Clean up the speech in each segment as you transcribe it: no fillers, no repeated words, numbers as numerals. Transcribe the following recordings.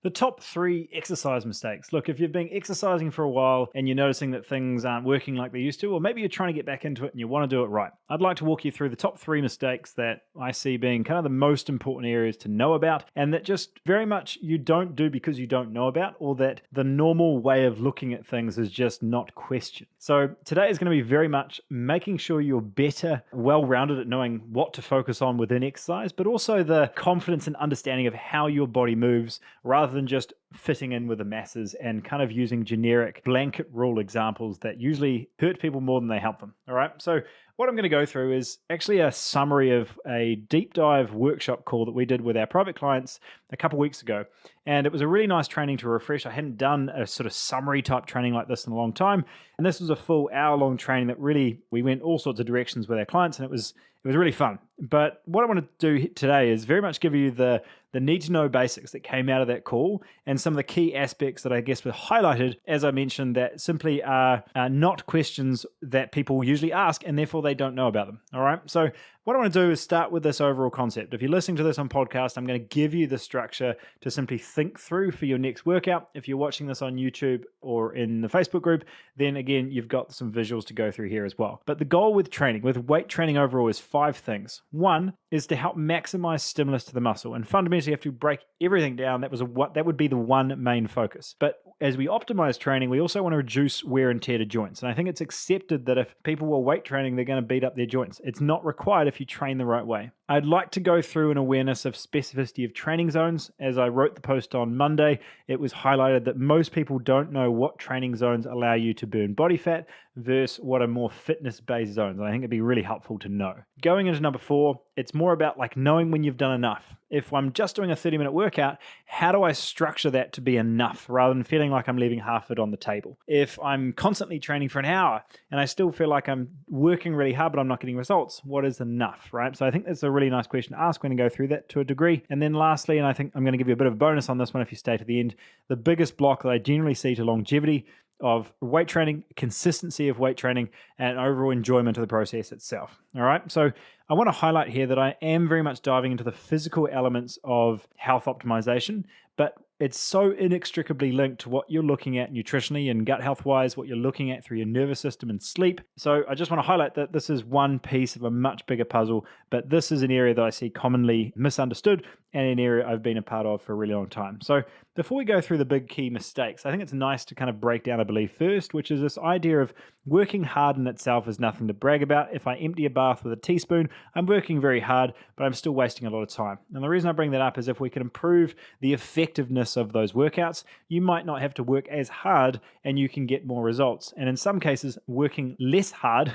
The top three exercise mistakes. Look, if you've been exercising for a while and you're noticing that things aren't working like they used to, or maybe you're trying to get back into it and you want to do it right, I'd like to walk you through the top three mistakes that I see being kind of the most important areas to know about, and that just very much you don't do because you don't know about, or that the normal way of looking at things is just not questioned. So today is going to be very much making sure you're better, well rounded at knowing what to focus on within exercise, but also the confidence and understanding of how your body moves rather than just fitting in with the masses and kind of using generic blanket rule examples that usually hurt people more than they help them. All right. So, what I'm going to go through is actually a summary of a deep dive workshop call that we did with our private clients a couple weeks ago. And it was a really nice training to refresh. I hadn't done a sort of summary type training like this in a long time. And this was a full hour long training that really, we went all sorts of directions with our clients, and it was really fun. But what I want to do today is very much give you the need to know basics that came out of that call and some of the key aspects that I guess were highlighted, as I mentioned, that simply are not questions that people usually ask and therefore they don't know about them. All right. So what I want to do is start with this overall concept. If you're listening to this on podcast, I'm going to give you the structure to simply think through for your next workout. If you're watching this on YouTube or in the Facebook group, then again, you've got some visuals to go through here as well. But the goal with training, with weight training overall, is five things. One is to help maximize stimulus to the muscle. And fundamentally, you have to break everything down. That would be the one main focus. But as we optimize training, we also want to reduce wear and tear to joints. And I think it's accepted that if people were weight training, they're going to beat up their joints. It's not required if you train the right way. I'd like to go through an awareness of specificity of training zones. As I wrote the post on Monday, it was highlighted that most people don't know what training zones allow you to burn body fat versus what are more fitness-based zones. And I think it'd be really helpful to know. Going into number 4, it's more about like knowing when you've done enough. If I'm just doing a 30-minute workout, how do I structure that to be enough rather than feeling like I'm leaving half of it on the table? If I'm constantly training for an hour and I still feel like I'm working really hard but I'm not getting results, what is enough, right? So I think that's a really nice question to ask when you go through that to a degree. And then lastly, and I think I'm going to give you a bit of a bonus on this one if you stay to the end, the biggest block that I generally see to longevity of weight training, consistency of weight training, and overall enjoyment of the process itself. All right. So I want to highlight here that I am very much diving into the physical elements of health optimization, but it's so inextricably linked to what you're looking at nutritionally and gut health wise, what you're looking at through your nervous system and sleep. So I just want to highlight that this is one piece of a much bigger puzzle, but this is an area that I see commonly misunderstood and an area I've been a part of for a really long time. So before we go through the big key mistakes, I think it's nice to kind of break down a belief first, which is this idea of working hard in itself is nothing to brag about. If I empty a bath with a teaspoon, I'm working very hard, but I'm still wasting a lot of time. And the reason I bring that up is if we can improve the effectiveness of those workouts, you might not have to work as hard and you can get more results. And in some cases, working less hard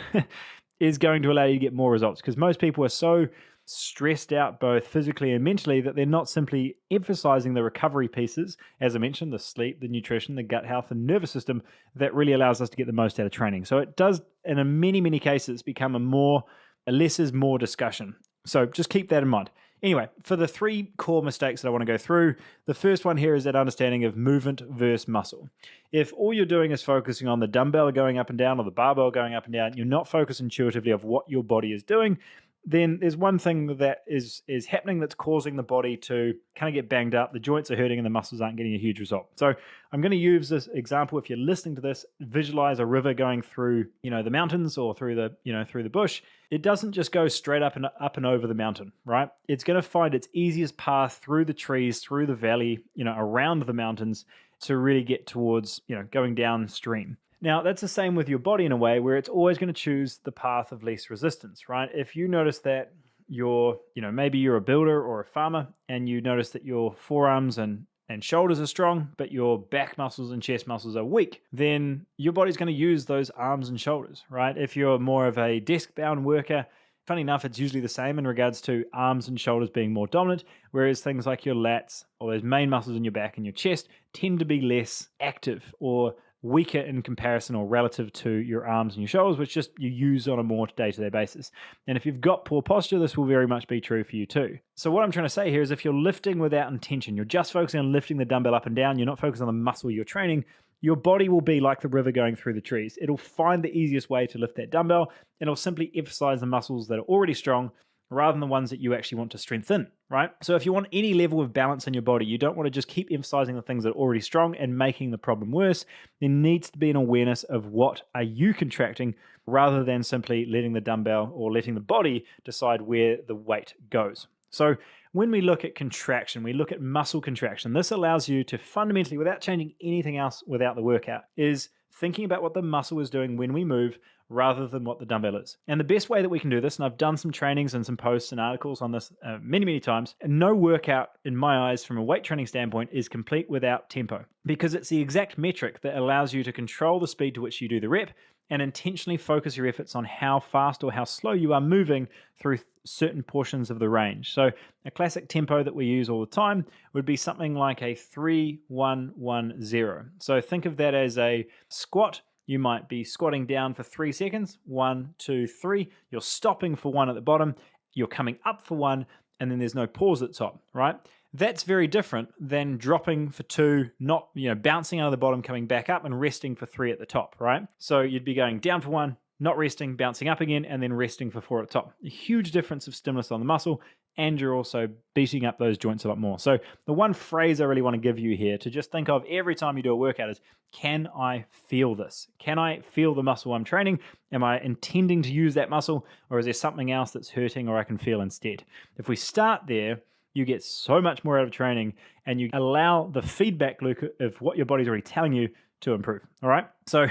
is going to allow you to get more results because most people are so stressed out both physically and mentally that they're not simply emphasizing the recovery pieces, as I mentioned, the sleep, the nutrition, the gut health, and nervous system that really allows us to get the most out of training. So it does, in many cases, become a less is more discussion. So just keep that in mind. Anyway, for the 3 core mistakes that I want to go through, the first one here is that understanding of movement versus muscle. If all you're doing is focusing on the dumbbell going up and down or the barbell going up and down, you're not focused intuitively of what your body is doing, then there's one thing that is happening that's causing the body to kind of get banged up. The joints are hurting and the muscles aren't getting a huge result. So I'm going to use this example. If you're listening to this, visualize a river going through, the mountains or through the bush. It doesn't just go straight up and over the mountain, right? It's going to find its easiest path through the trees, through the valley, around the mountains to really get towards, going downstream. Now, that's the same with your body in a way where it's always going to choose the path of least resistance, right? If you notice that maybe you're a builder or a farmer and you notice that your forearms and shoulders are strong, but your back muscles and chest muscles are weak, then your body's going to use those arms and shoulders, right? If you're more of a desk-bound worker, funny enough, it's usually the same in regards to arms and shoulders being more dominant, whereas things like your lats or those main muscles in your back and your chest tend to be less active or weaker in comparison or relative to your arms and your shoulders, which just you use on a more day-to-day basis. And if you've got poor posture, this will very much be true for you too. So what I'm trying to say here is if you're lifting without intention, you're just focusing on lifting the dumbbell up and down, you're not focused on the muscle you're training, your body will be like the river going through the trees. It'll find the easiest way to lift that dumbbell, and it'll simply emphasize the muscles that are already strong rather than the ones that you actually want to strengthen, right? So if you want any level of balance in your body, you don't want to just keep emphasizing the things that are already strong and making the problem worse. There needs to be an awareness of what are you contracting rather than simply letting the dumbbell or letting the body decide where the weight goes. So when we look at contraction, we look at muscle contraction. This allows you to fundamentally, without changing anything else without the workout, is thinking about what the muscle is doing when we move rather than what the dumbbell is. And the best way that we can do this, and I've done some trainings and some posts and articles on this many times, and no workout in my eyes from a weight training standpoint is complete without tempo, because it's the exact metric that allows you to control the speed to which you do the rep and intentionally focus your efforts on how fast or how slow you are moving through certain portions of the range. So a classic tempo that we use all the time would be something like a 3-1-1-0. So think of that as a squat. You might be squatting down for 3 seconds, 1, 2, 3. You're stopping for 1 at the bottom. You're coming up for 1, and then there's no pause at the top, right? That's very different than dropping for 2, not bouncing out of the bottom, coming back up, and resting for 3 at the top, right? So you'd be going down for 1, not resting, bouncing up again, and then resting for 4 at the top. A huge difference of stimulus on the muscle, and you're also beating up those joints a lot more. So the one phrase I really want to give you here to just think of every time you do a workout is, can I feel this? Can I feel the muscle I'm training? Am I intending to use that muscle, or is there something else that's hurting or I can feel instead? If we start there, you get so much more out of training, and you allow the feedback loop of what your body's already telling you to improve. All right. So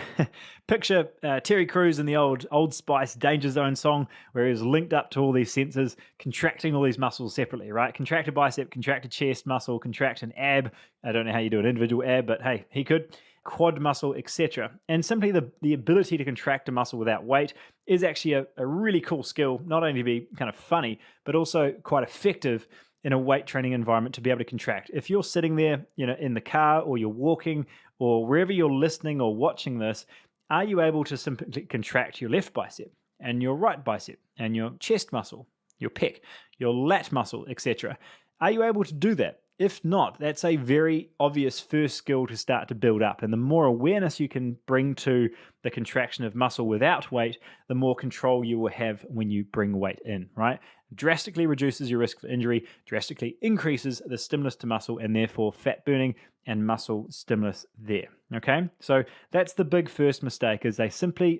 picture Terry Crews in the Old Spice Danger Zone song, where he was linked up to all these sensors, contracting all these muscles separately, right? Contracted bicep, contracted chest muscle, contract an ab. I don't know how you do an individual ab, but hey, he could. Quad muscle, etc. And simply the ability to contract a muscle without weight is actually a really cool skill, not only to be kind of funny, but also quite effective in a weight training environment to be able to contract. If you're sitting there, in the car, or you're walking, or wherever you're listening or watching this, are you able to simply contract your left bicep and your right bicep and your chest muscle, your pec, your lat muscle, etc.? Are you able to do that? If not, that's a very obvious first skill to start to build up. And the more awareness you can bring to the contraction of muscle without weight, the more control you will have when you bring weight in, right? Drastically reduces your risk for injury, drastically increases the stimulus to muscle, and therefore fat burning and muscle stimulus there. Okay, so that's the big first mistake, is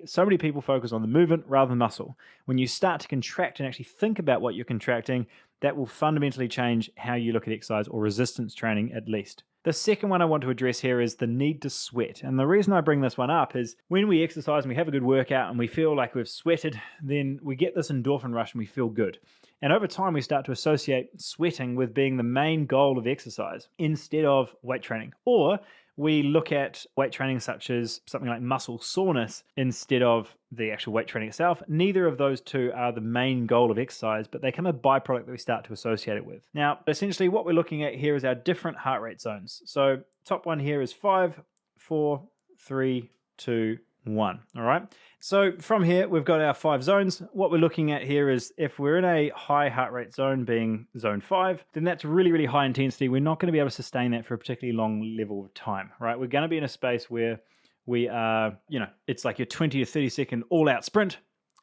so many people focus on the movement rather than muscle. When you start to contract and actually think about what you're contracting, that will fundamentally change how you look at exercise, or resistance training at least. The second one I want to address here is the need to sweat. And the reason I bring this one up is when we exercise and we have a good workout and we feel like we've sweated, then we get this endorphin rush and we feel good. And over time, we start to associate sweating with being the main goal of exercise instead of weight training. Or we look at weight training such as something like muscle soreness instead of the actual weight training itself. Neither of those two are the main goal of exercise, but they become a byproduct that we start to associate it with. Now, essentially what we're looking at here is our different heart rate zones. So top one here is 5, 4, 3, 2, 1. All right. So from here, we've got our 5 zones. What we're looking at here is if we're in a high heart rate zone, being zone 5, then that's really, really high intensity. We're not going to be able to sustain that for a particularly long level of time, right? We're going to be in a space where we are, it's like your 20 to 30 second all out sprint.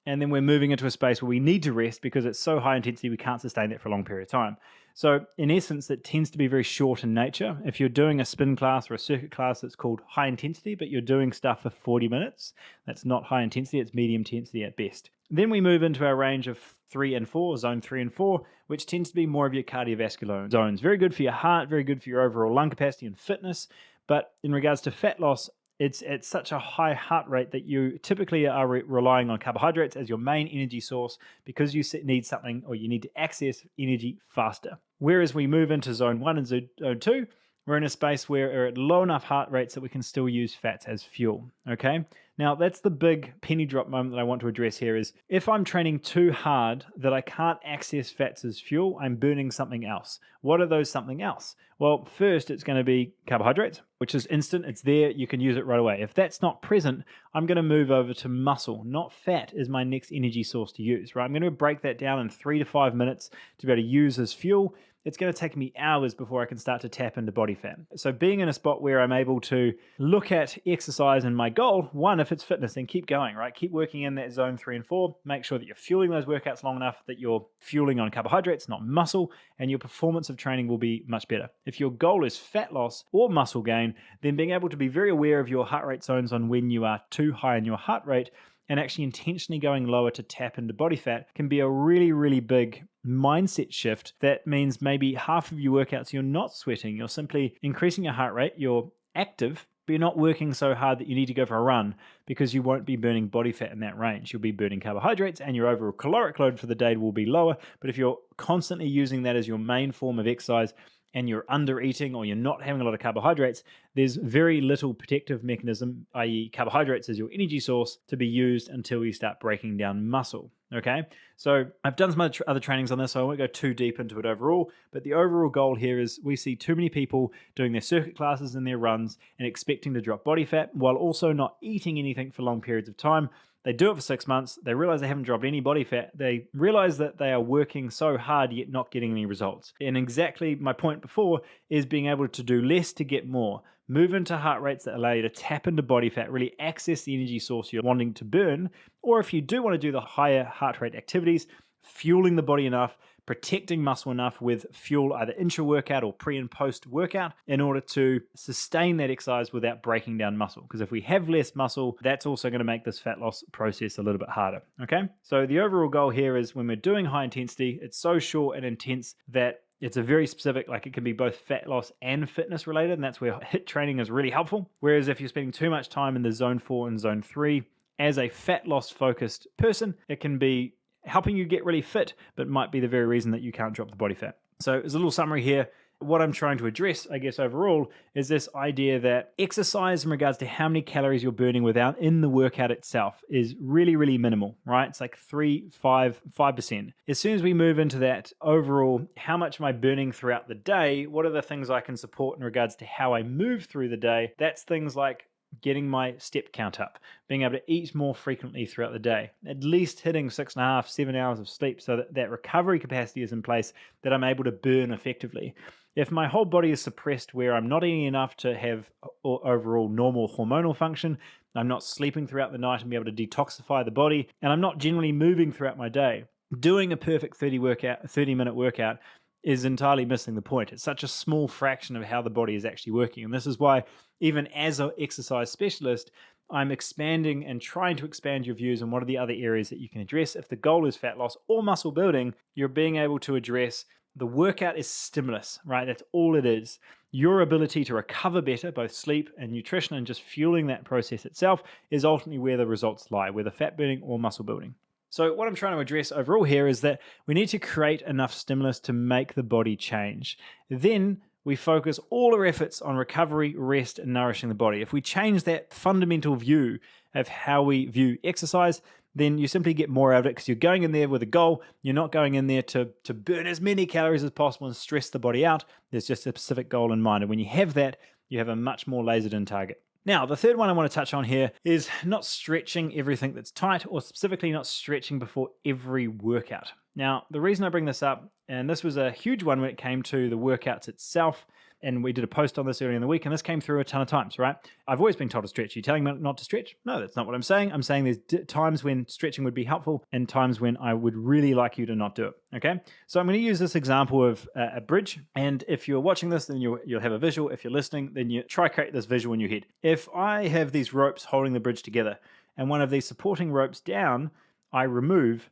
And then we're moving into a space where we need to rest because it's so high intensity, we can't sustain that for a long period of time. So in essence, it tends to be very short in nature. If you're doing a spin class or a circuit class that's called high intensity, but you're doing stuff for 40 minutes, that's not high intensity, it's medium intensity at best. Then we move into our range of 3 and 4, zone 3 and 4, which tends to be more of your cardiovascular zones. Very good for your heart, very good for your overall lung capacity and fitness. But in regards to fat loss, it's at such a high heart rate that you typically are relying on carbohydrates as your main energy source because you need something, or you need to access energy faster. Whereas we move into zone 1 and zone 2, we're in a space where we're at low enough heart rates that we can still use fats as fuel, okay? Now, that's the big penny drop moment that I want to address here is if I'm training too hard that I can't access fats as fuel, I'm burning something else. What are those something else? Well, first, it's going to be carbohydrates, which is instant. It's there. You can use it right away. If that's not present, I'm going to move over to muscle, not fat, is my next energy source to use, right? I'm going to break that down in 3 to 5 minutes to be able to use as fuel. it's going to take me hours before I can start to tap into body fat. So being in a spot where I'm able to look at exercise and my goal, one, if it's fitness, then keep going, right? Keep working in that zone 3 and 4. Make sure that you're fueling those workouts long enough that you're fueling on carbohydrates, not muscle, and your performance of training will be much better. If your goal is fat loss or muscle gain, then being able to be very aware of your heart rate zones on when you are too high in your heart rate and actually intentionally going lower to tap into body fat can be a really, really big mindset shift. That means maybe half of your workouts you're not sweating, you're simply increasing your heart rate, you're active, but you're not working so hard that you need to go for a run because you won't be burning body fat in that range. You'll be burning carbohydrates and your overall caloric load for the day will be lower. But if you're constantly using that as your main form of exercise and you're under eating or you're not having a lot of carbohydrates, there's very little protective mechanism, i.e. carbohydrates as your energy source, to be used until you start breaking down muscle. Okay, so I've done some other trainings on this, so I won't go too deep into it overall, but the overall goal here is we see too many people doing their circuit classes and their runs and expecting to drop body fat while also not eating anything for long periods of time. They do it for 6 months. They realize they haven't dropped any body fat. They realize that they are working so hard yet not getting any results. And exactly my point before is being able to do less to get more. Move into heart rates that allow you to tap into body fat, really access the energy source you're wanting to burn. Or if you do want to do the higher heart rate activities, fueling the body enough, protecting muscle enough with fuel either intra-workout or pre and post-workout in order to sustain that exercise without breaking down muscle. Because if we have less muscle, that's also going to make this fat loss process a little bit harder. Okay, so the overall goal here is when we're doing high intensity, it's so short and intense that it's a very specific, like it can be both fat loss and fitness related, and that's where HIIT training is really helpful. Whereas if you're spending too much time in the zone 4 and zone 3 as a fat loss focused person, it can be helping you get really fit, but might be the very reason that you can't drop the body fat. So as a little summary here, what I'm trying to address, I guess overall, is this idea that exercise in regards to how many calories you're burning without in the workout itself is really, really minimal, right? It's like 5%. As soon as we move into that overall, how much am I burning throughout the day? What are the things I can support in regards to how I move through the day? That's things like getting my step count up, being able to eat more frequently throughout the day, at least hitting 6.5, 7 hours of sleep so that that recovery capacity is in place that I'm able to burn effectively. If my whole body is suppressed where I'm not eating enough to have overall normal hormonal function, I'm not sleeping throughout the night and be able to detoxify the body, and I'm not generally moving throughout my day, doing a perfect 30-minute workout is entirely missing the point. It's such a small fraction of how the body is actually working. And this is why, even as an exercise specialist, I'm expanding and trying to expand your views on what are the other areas that you can address. If the goal is fat loss or muscle building, you're being able to address the workout is stimulus, right? That's all it is. Your ability to recover better, both sleep and nutrition, and just fueling that process itself is ultimately where the results lie, whether fat burning or muscle building. So what I'm trying to address overall here is that we need to create enough stimulus to make the body change. Then we focus all our efforts on recovery, rest, and nourishing the body. If we change that fundamental view of how we view exercise, then you simply get more out of it because you're going in there with a goal. You're not going in there to burn as many calories as possible and stress the body out. There's just a specific goal in mind. And when you have that, you have a much more lasered in target. Now, the third one I want to touch on here is not stretching everything that's tight, or specifically not stretching before every workout. Now, the reason I bring this up, and this was a huge one when it came to the workouts itself, and we did a post on this earlier in the week, and this came through a ton of times, right? I've always been told to stretch. Are you telling me not to stretch? No, that's not what I'm saying. I'm saying there's times when stretching would be helpful and times when I would really like you to not do it, okay? So I'm going to use this example of a bridge, and if you're watching this, then you'll have a visual. If you're listening, then you try create this visual in your head. If I have these ropes holding the bridge together, and one of these supporting ropes down, I remove,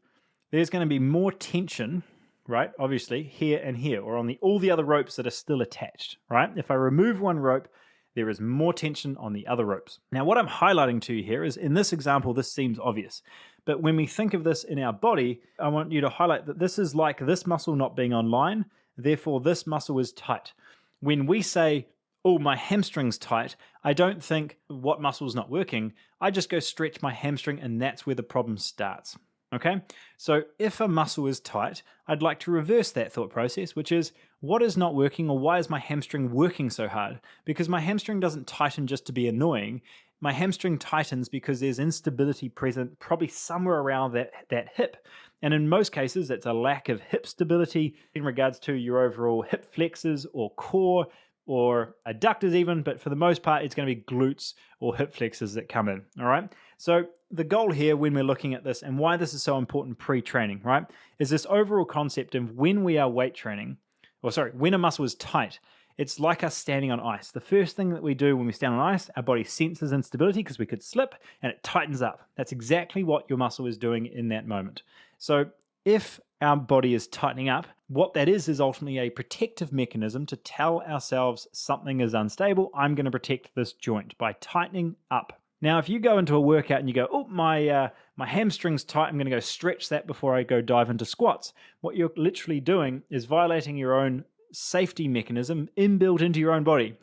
there's going to be more tension, right? Obviously, here and here, or on all the other ropes that are still attached, right? If I remove one rope, there is more tension on the other ropes. Now, what I'm highlighting to you here is, in this example, this seems obvious. But when we think of this in our body, I want you to highlight that this is like this muscle not being online, therefore this muscle is tight. When we say, oh, my hamstring's tight, I don't think what muscle's not working. I just go stretch my hamstring, and that's where the problem starts. Okay, so if a muscle is tight, I'd like to reverse that thought process, which is what is not working, or why is my hamstring working so hard? Because my hamstring doesn't tighten just to be annoying. my hamstring tightens because there's instability present probably somewhere around that hip. And in most cases, it's a lack of hip stability in regards to your overall hip flexors or core or adductors even, but for the most part, it's going to be glutes or hip flexors that come in, all right? So the goal here when we're looking at this and why this is so important pre-training, right, is this overall concept of when we are weight training, when a muscle is tight, it's like us standing on ice. The first thing that we do when we stand on ice, our body senses instability because we could slip and it tightens up. That's exactly what your muscle is doing in that moment. So if our body is tightening up, what that is ultimately a protective mechanism to tell ourselves something is unstable. I'm going to protect this joint by tightening up. Now, if you go into a workout and you go, oh, my hamstring's tight, I'm going to go stretch that before I go dive into squats. What you're literally doing is violating your own safety mechanism inbuilt into your own body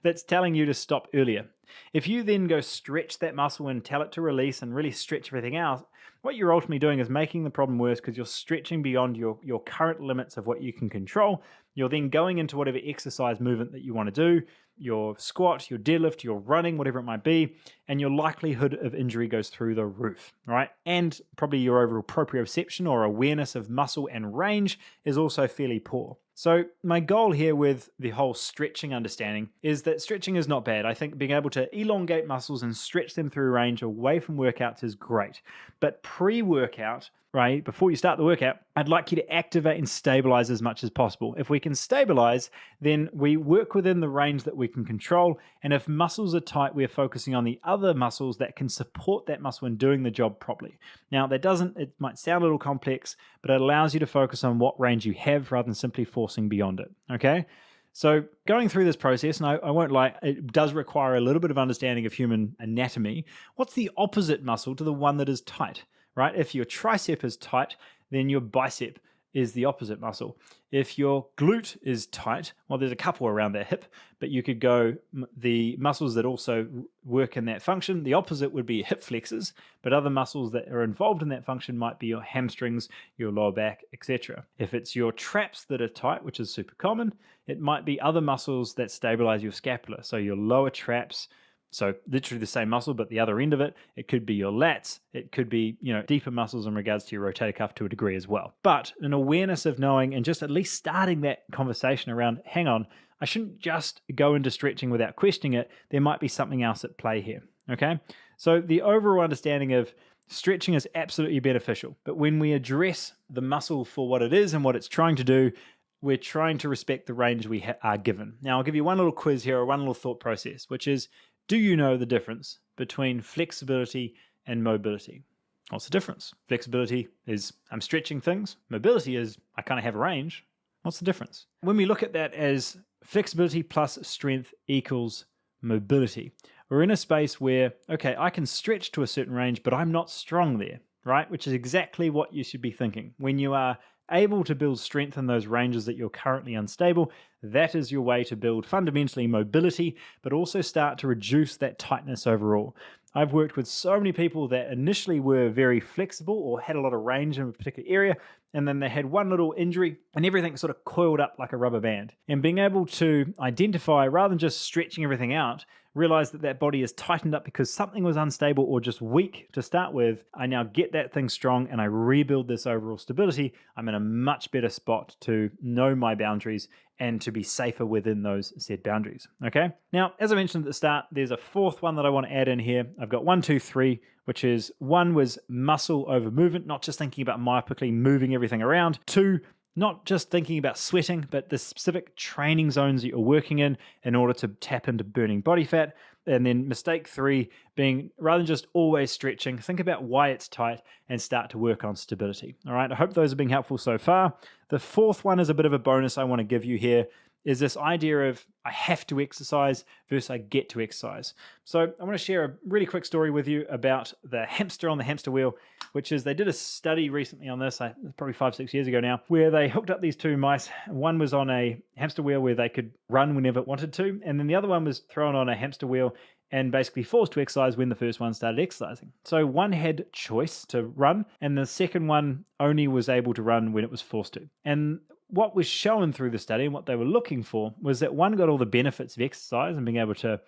that's telling you to stop earlier. If you then go stretch that muscle and tell it to release and really stretch everything out, what you're ultimately doing is making the problem worse because you're stretching beyond your current limits of what you can control. You're then going into whatever exercise movement that you want to do, your squat, your deadlift, your running, whatever it might be, and your likelihood of injury goes through the roof, right? And probably your overall proprioception or awareness of muscle and range is also fairly poor. So my goal here with the whole stretching understanding is that stretching is not bad. I think being able to elongate muscles and stretch them through range away from workouts is great. But pre-workout, right, before you start the workout, I'd like you to activate and stabilize as much as possible. If we can stabilize, then we work within the range that we can control. And if muscles are tight, we're focusing on the other muscles that can support that muscle in doing the job properly. Now, it might sound a little complex, but it allows you to focus on what range you have rather than simply forcing beyond it, okay? So going through this process, and I won't lie, it does require a little bit of understanding of human anatomy. What's the opposite muscle to the one that is tight? Right? If your tricep is tight, then your bicep is the opposite muscle. If your glute is tight, well, there's a couple around that hip, but you could go the muscles that also work in that function. The opposite would be hip flexors, but other muscles that are involved in that function might be your hamstrings, your lower back, etc. If it's your traps that are tight, which is super common, it might be other muscles that stabilize your scapula. So your lower traps, so literally the same muscle, but the other end of it. It could be your lats. It could be, deeper muscles in regards to your rotator cuff to a degree as well. But an awareness of knowing and just at least starting that conversation around, hang on, I shouldn't just go into stretching without questioning it. There might be something else at play here, okay? So the overall understanding of stretching is absolutely beneficial. But when we address the muscle for what it is and what it's trying to do, we're trying to respect the range we are given. Now, I'll give you one little quiz here or one little thought process, which is, do you know the difference between flexibility and mobility? What's the difference? Flexibility is I'm stretching things. Mobility is I kind of have a range. What's the difference? When we look at that as flexibility plus strength equals mobility, we're in a space where, okay, I can stretch to a certain range, but I'm not strong there, right? Which is exactly what you should be thinking. When you are able to build strength in those ranges that you're currently unstable, that is your way to build fundamentally mobility, but also start to reduce that tightness overall. I've worked with so many people that initially were very flexible or had a lot of range in a particular area, and then they had one little injury and everything sort of coiled up like a rubber band. And being able to identify, rather than just stretching everything out, realize that body is tightened up because something was unstable or just weak to start with. I now get that thing strong and I rebuild this overall stability. I'm in a much better spot to know my boundaries and to be safer within those said boundaries. Okay. Now, as I mentioned at the start, there's a fourth one that I want to add in here. I've got 1, 2, 3, which is 1 was muscle over movement, not just thinking about myopically moving everything around. 2, not just thinking about sweating, but the specific training zones that you're working in order to tap into burning body fat. And then mistake 3 being, rather than just always stretching, think about why it's tight and start to work on stability. All right, I hope those are being helpful so far. The fourth one is a bit of a bonus I want to give you here, is this idea of I have to exercise versus I get to exercise. So I want to share a really quick story with you about the hamster on the hamster wheel, which is they did a study recently on this, probably 5-6 years ago now, where they hooked up these 2 mice. One was on a hamster wheel where they could run whenever it wanted to, and then the other one was thrown on a hamster wheel and basically forced to exercise when the first one started exercising. So one had choice to run, and the second one only was able to run when it was forced to. And what was shown through the study and what they were looking for was that one got all the benefits of exercise and being able to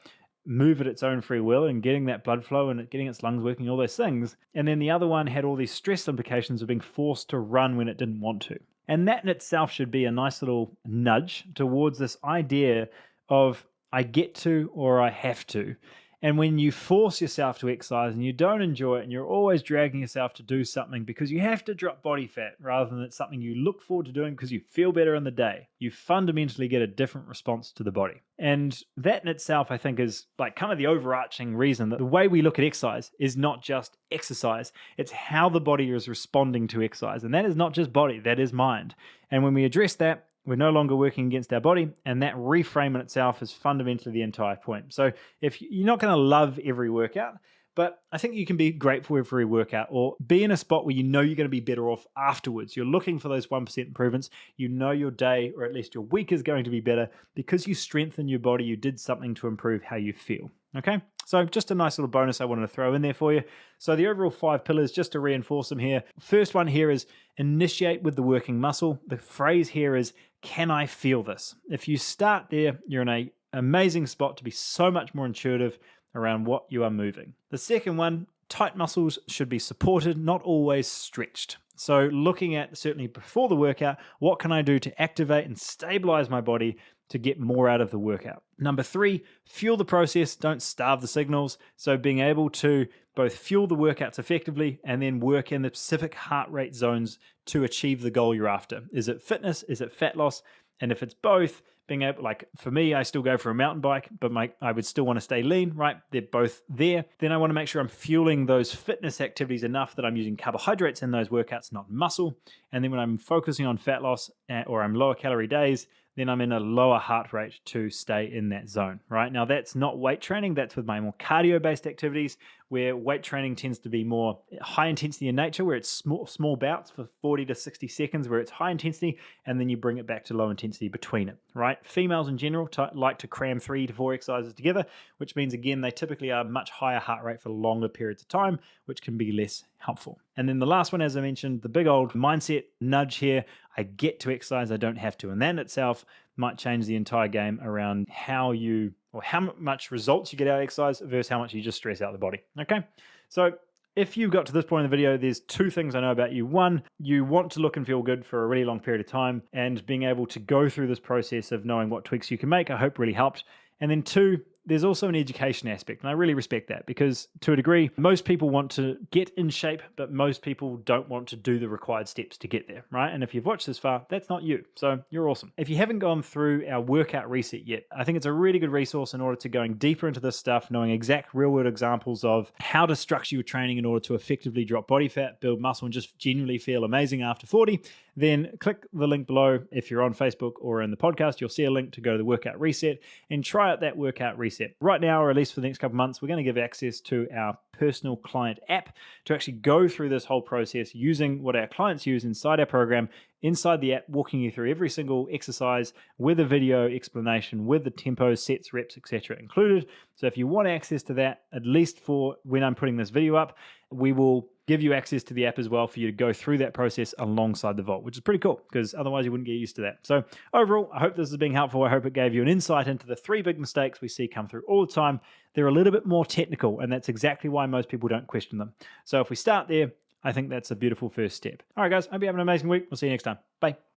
move at its own free will and getting that blood flow and getting its lungs working, all those things. And then the other one had all these stress implications of being forced to run when it didn't want to. And that in itself should be a nice little nudge towards this idea of I get to or I have to. And when you force yourself to exercise and you don't enjoy it and you're always dragging yourself to do something because you have to drop body fat rather than it's something you look forward to doing because you feel better in the day, you fundamentally get a different response to the body. And that in itself, I think, is like kind of the overarching reason that the way we look at exercise is not just exercise, it's how the body is responding to exercise. And that is not just body, that is mind. And when we address that, we're no longer working against our body, and that reframe in itself is fundamentally the entire point. So if you're not going to love every workout, but I think you can be grateful for every workout or be in a spot where you know you're going to be better off afterwards. You're looking for those 1% improvements. You know your day or at least your week is going to be better because you strengthen your body. You did something to improve how you feel. Okay, so just a nice little bonus I wanted to throw in there for you. So the overall 5 pillars, just to reinforce them here. First one here is initiate with the working muscle. The phrase here is, can I feel this? If you start there, you're in an amazing spot to be so much more intuitive around what you are moving. The second one, tight muscles should be supported, not always stretched. So looking at certainly before the workout, what can I do to activate and stabilize my body to get more out of the workout? Number 3, fuel the process, don't starve the signals. So being able to both fuel the workouts effectively and then work in the specific heart rate zones to achieve the goal you're after. Is it fitness? Is it fat loss? And if it's both, being able, like for me, I still go for a mountain bike, but I would still want to stay lean, right? They're both there. Then I want to make sure I'm fueling those fitness activities enough that I'm using carbohydrates in those workouts, not muscle. And then when I'm focusing on fat loss or I'm lower calorie days, then I'm in a lower heart rate to stay in that zone, right? Now, that's not weight training. That's with my more cardio-based activities, where weight training tends to be more high intensity in nature, where it's small bouts for 40 to 60 seconds, where it's high intensity, and then you bring it back to low intensity between it, right? Females in general like to cram 3 to 4 exercises together, which means, again, they typically are much higher heart rate for longer periods of time, which can be less helpful. And then the last one, as I mentioned, the big old mindset nudge here, I get to exercise, I don't have to. And that in itself might change the entire game around how much results you get out of exercise versus how much you just stress out the body. Okay, so if you got to this point in the video, there's 2 things I know about you. 1, you want to look and feel good for a really long period of time, and being able to go through this process of knowing what tweaks you can make, I hope really helped. And then 2, there's also an education aspect, and I really respect that because to a degree, most people want to get in shape, but most people don't want to do the required steps to get there, right? And if you've watched this far, that's not you, so you're awesome. If you haven't gone through our workout reset yet, I think it's a really good resource in order to going deeper into this stuff, knowing exact real-world examples of how to structure your training in order to effectively drop body fat, build muscle, and just genuinely feel amazing after 40, then click the link below. If you're on Facebook or in the podcast, you'll see a link to go to the workout reset and try out that workout reset. Right now, or at least for the next couple of months, we're going to give access to our personal client app to actually go through this whole process using what our clients use inside our program, inside the app, walking you through every single exercise with a video explanation, with the tempos, sets, reps, etc. included. So if you want access to that, at least for when I'm putting this video up, we will give you access to the app as well for you to go through that process alongside the vault, which is pretty cool because otherwise you wouldn't get used to that. So overall, I hope this is being helpful. I hope it gave you an insight into the 3 big mistakes we see come through all the time. They're a little bit more technical, and that's exactly why most people don't question them. So if we start there, I think that's a beautiful first step. All right, guys, I hope you have an amazing week. We'll see you next time. Bye.